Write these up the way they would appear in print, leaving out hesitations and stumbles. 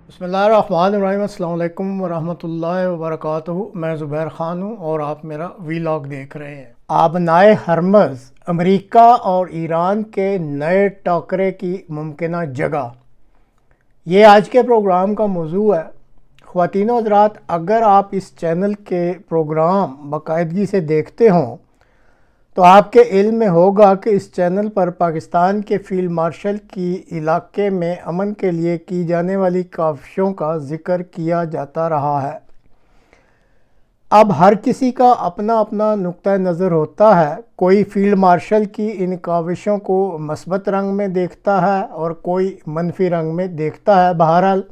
بسم اللہ الرحمن الرحیم۔ السلام علیکم ورحمۃ اللہ وبرکاتہ۔ میں زبیر خان ہوں اور آپ میرا ویلاگ دیکھ رہے ہیں۔ آبنائے ہرمز، امریکہ اور ایران کے نئے ٹاکرے کی ممکنہ جگہ، یہ آج کے پروگرام کا موضوع ہے۔ خواتین و حضرات، اگر آپ اس چینل کے پروگرام باقاعدگی سے دیکھتے ہوں تو آپ کے علم میں ہوگا کہ اس چینل پر پاکستان کے فیلڈ مارشل کی علاقے میں امن کے لیے کی جانے والی کاوشوں کا ذکر کیا جاتا رہا ہے۔ اب ہر کسی کا اپنا اپنا نقطہ نظر ہوتا ہے۔ کوئی فیلڈ مارشل کی ان کاوشوں کو مثبت رنگ میں دیکھتا ہے اور کوئی منفی رنگ میں دیکھتا ہے۔ بہرحال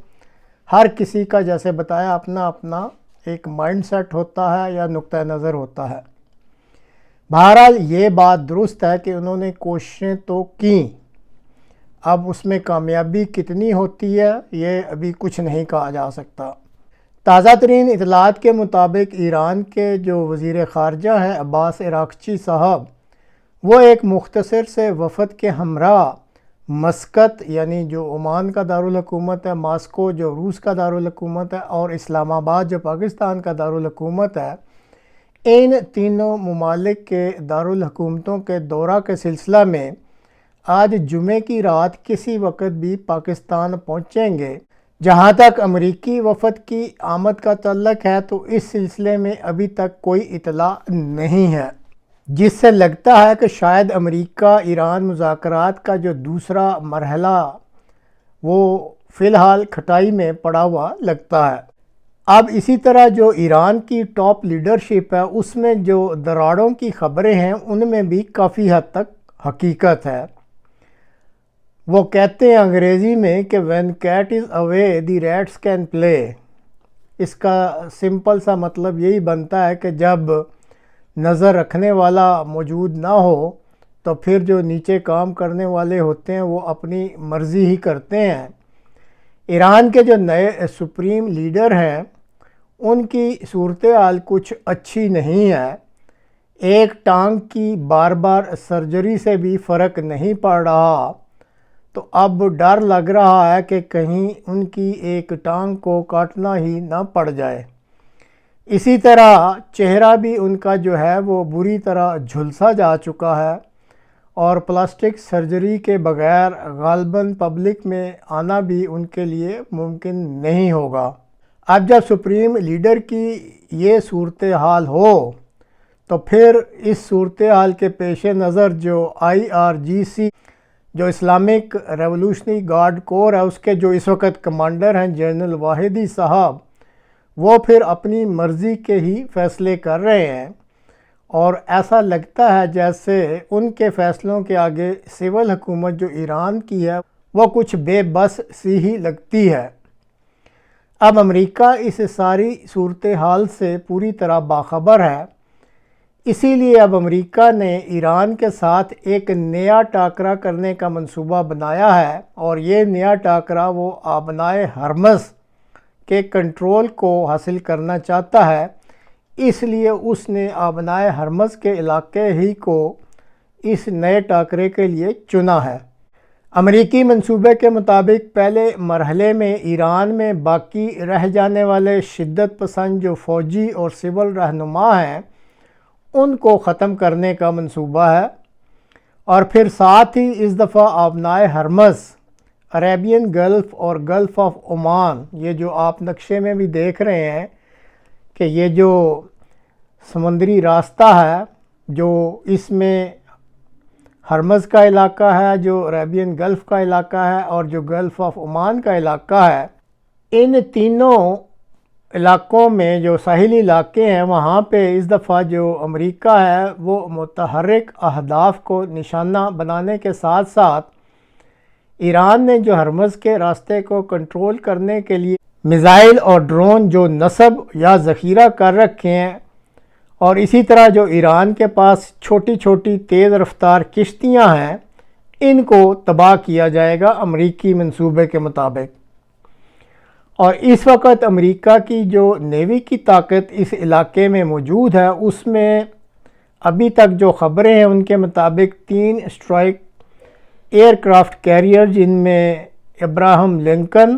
ہر کسی کا، جیسے بتایا، اپنا اپنا ایک مائنڈ سیٹ ہوتا ہے یا نقطہ نظر ہوتا ہے۔ بہرحال یہ بات درست ہے کہ انہوں نے کوششیں تو کیں، اب اس میں کامیابی کتنی ہوتی ہے یہ ابھی کچھ نہیں کہا جا سکتا۔ تازہ ترین اطلاعات کے مطابق ایران کے جو وزیر خارجہ ہیں عباس عراقچی صاحب، وہ ایک مختصر سے وفد کے ہمراہ مسقط، یعنی جو عمان کا دارالحکومت ہے، ماسکو جو روس کا دارالحکومت ہے، اور اسلام آباد جو پاکستان کا دارالحکومت ہے، ان تینوں ممالک کے دارالحکومتوں کے دورہ کے سلسلہ میں آج جمعے کی رات کسی وقت بھی پاکستان پہنچیں گے۔ جہاں تک امریکی وفد کی آمد کا تعلق ہے تو اس سلسلے میں ابھی تک کوئی اطلاع نہیں ہے، جس سے لگتا ہے کہ شاید امریکہ ایران مذاکرات کا جو دوسرا مرحلہ وہ فی الحال کھٹائی میں پڑا ہوا لگتا ہے۔ اب اسی طرح جو ایران کی ٹاپ لیڈرشپ ہے، اس میں جو دراڑوں کی خبریں ہیں ان میں بھی کافی حد تک حقیقت ہے۔ وہ کہتے ہیں انگریزی میں کہ when cat is away the rats can play۔ اس کا سمپل سا مطلب یہی بنتا ہے کہ جب نظر رکھنے والا موجود نہ ہو تو پھر جو نیچے کام کرنے والے ہوتے ہیں وہ اپنی مرضی ہی کرتے ہیں۔ ایران کے جو نئے سپریم لیڈر ہیں ان کی صورتحال کچھ اچھی نہیں ہے۔ ایک ٹانگ کی بار بار سرجری سے بھی فرق نہیں پڑ رہا، تو اب ڈر لگ رہا ہے کہ کہیں ان کی ایک ٹانگ کو کاٹنا ہی نہ پڑ جائے۔ اسی طرح چہرہ بھی ان کا جو ہے وہ بری طرح جھلسا جا چکا ہے اور پلاسٹک سرجری کے بغیر غالباً پبلک میں آنا بھی ان کے لیے ممکن نہیں ہوگا۔ اب جب سپریم لیڈر کی یہ صورتحال ہو تو پھر اس صورتحال کے پیش نظر جو IRGC جو اسلامک ریولوشنری گارڈ کور ہے، اس کے جو اس وقت کمانڈر ہیں جنرل واحدی صاحب، وہ پھر اپنی مرضی کے ہی فیصلے کر رہے ہیں، اور ایسا لگتا ہے جیسے ان کے فیصلوں کے آگے سول حکومت جو ایران کی ہے وہ کچھ بے بس سی ہی لگتی ہے۔ اب امریکہ اس ساری صورتحال سے پوری طرح باخبر ہے، اسی لیے اب امریکہ نے ایران کے ساتھ ایک نیا ٹاکرا کرنے کا منصوبہ بنایا ہے، اور یہ نیا ٹاکرا وہ آبنائے ہرمز کے کنٹرول کو حاصل کرنا چاہتا ہے۔ اس لیے اس نے آبنائے ہرمز کے علاقے ہی کو اس نئے ٹاکرے کے لیے چنا ہے۔ امریکی منصوبے کے مطابق پہلے مرحلے میں ایران میں باقی رہ جانے والے شدت پسند جو فوجی اور سول رہنما ہیں ان کو ختم کرنے کا منصوبہ ہے، اور پھر ساتھ ہی اس دفعہ آبنائے ہرمز، عربین گلف اور گلف آف عمان، یہ جو آپ نقشے میں بھی دیکھ رہے ہیں کہ یہ جو سمندری راستہ ہے جو اس میں ہرمز کا علاقہ ہے، جو عربین گلف کا علاقہ ہے اور جو گلف آف عمان کا علاقہ ہے، ان تینوں علاقوں میں جو ساحلی علاقے ہیں وہاں پہ اس دفعہ جو امریکہ ہے وہ متحرک اہداف کو نشانہ بنانے کے ساتھ ساتھ ایران نے جو ہرمز کے راستے کو کنٹرول کرنے کے لیے میزائل اور ڈرون جو نصب یا ذخیرہ کر رکھے ہیں، اور اسی طرح جو ایران کے پاس چھوٹی چھوٹی تیز رفتار کشتیاں ہیں، ان کو تباہ کیا جائے گا امریکی منصوبے کے مطابق۔ اور اس وقت امریکہ کی جو نیوی کی طاقت اس علاقے میں موجود ہے، اس میں ابھی تک جو خبریں ہیں ان کے مطابق 3 اسٹرائک ایئر کرافٹ کیریئر، جن میں ابراہم لنکن،